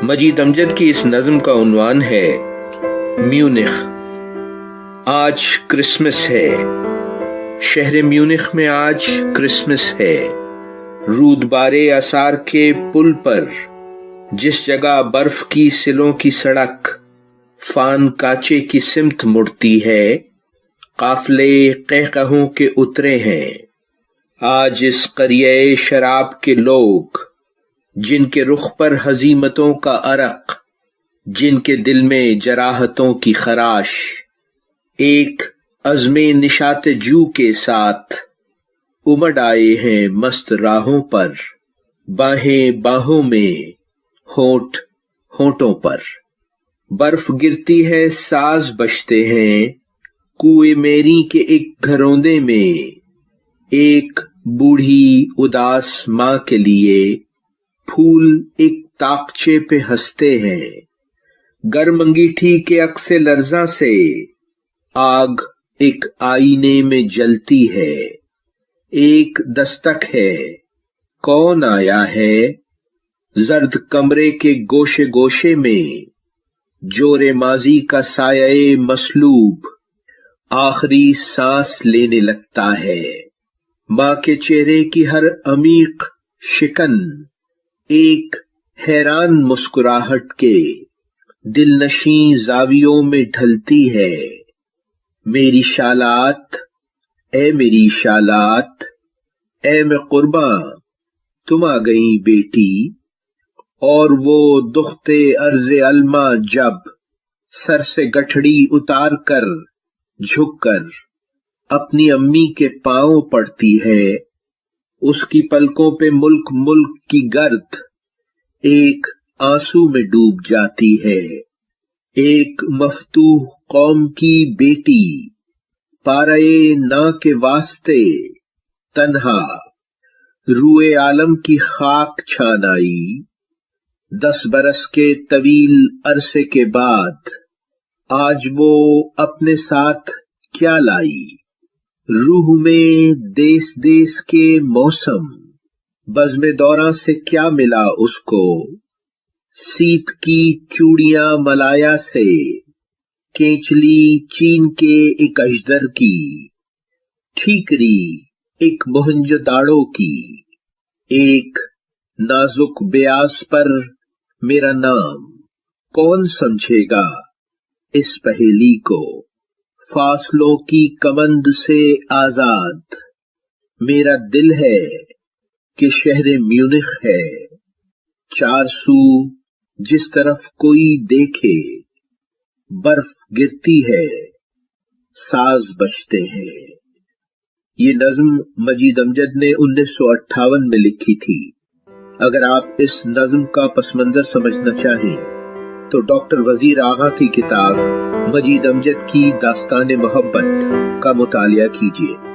مجید امجد کی اس نظم کا عنوان ہے میونخ۔ آج کرسمس ہے، شہر میونخ میں آج کرسمس ہے۔ رود بارے آثار کے پل پر جس جگہ برف کی سلوں کی سڑک فان کاچے کی سمت مڑتی ہے، قافلے قہقہوں کے اترے ہیں۔ آج اس قریہ شراب کے لوگ، جن کے رخ پر ہزیمتوں کا عرق، جن کے دل میں جراحتوں کی خراش، ایک عزم نشاط جو کے ساتھ امڑ آئے ہیں مست راہوں پر، باہیں باہوں میں، ہونٹ ہونٹوں پر۔ برف گرتی ہے، ساز بجتے ہیں، کوئے میری کے ایک گھروندے میں، ایک بوڑھی اداس ماں کے لیے پھول ایک طاقچے پہ ہنستے ہیں۔ گرم انگیٹھی کے عکس لرزاں سے آگ ایک آئینے میں جلتی ہے۔ ایک دستک ہے، کون آیا ہے؟ زرد کمرے کے گوشے گوشے میں جور ماضی کا سایہ مسلوب آخری سانس لینے لگتا ہے۔ ماں کے چہرے کی ہر عمیق شکن ایک حیران مسکراہٹ کے دل نشیں زاویوں میں ڈھلتی ہے۔ میری شالات، اے میری شالات، اے میں قرباں تم آ گئی بیٹی۔ اور وہ دختے عرض علما جب سر سے گٹھڑی اتار کر جھک کر اپنی امی کے پاؤں پڑتی ہے، اس کی پلکوں پہ ملک ملک کی گرد ایک آنسو میں ڈوب جاتی ہے۔ ایک مفتوح قوم کی بیٹی پارے نا کے واسطے تنہا روئے عالم کی خاک چھان آئی۔ 10 برس کے طویل عرصے کے بعد آج وہ اپنے ساتھ کیا لائی؟ روح میں دیس دیس کے موسم، بزم دوراں سے کیا ملا اس کو؟ سیپ کی چوڑیاں ملایا سے، کینچلی چین کے ایک اژدر کی، ٹھیکری ایک موہنجو داڑو کی، ایک نازک بیاس پر میرا نام۔ کون سمجھے گا اس پہیلی کو؟ فاصلوں کی کمند سے آزاد میرا دل ہے کہ شہر میونخ ہے۔ چار سو جس طرف کوئی دیکھے برف گرتی ہے، ساز بجتے ہیں۔ یہ نظم مجید امجد نے 1958 میں لکھی تھی۔ اگر آپ اس نظم کا پس منظر سمجھنا چاہیں تو ڈاکٹر وزیر آغا کی کتاب مجید امجد کی داستان محبت کا مطالعہ کیجیے۔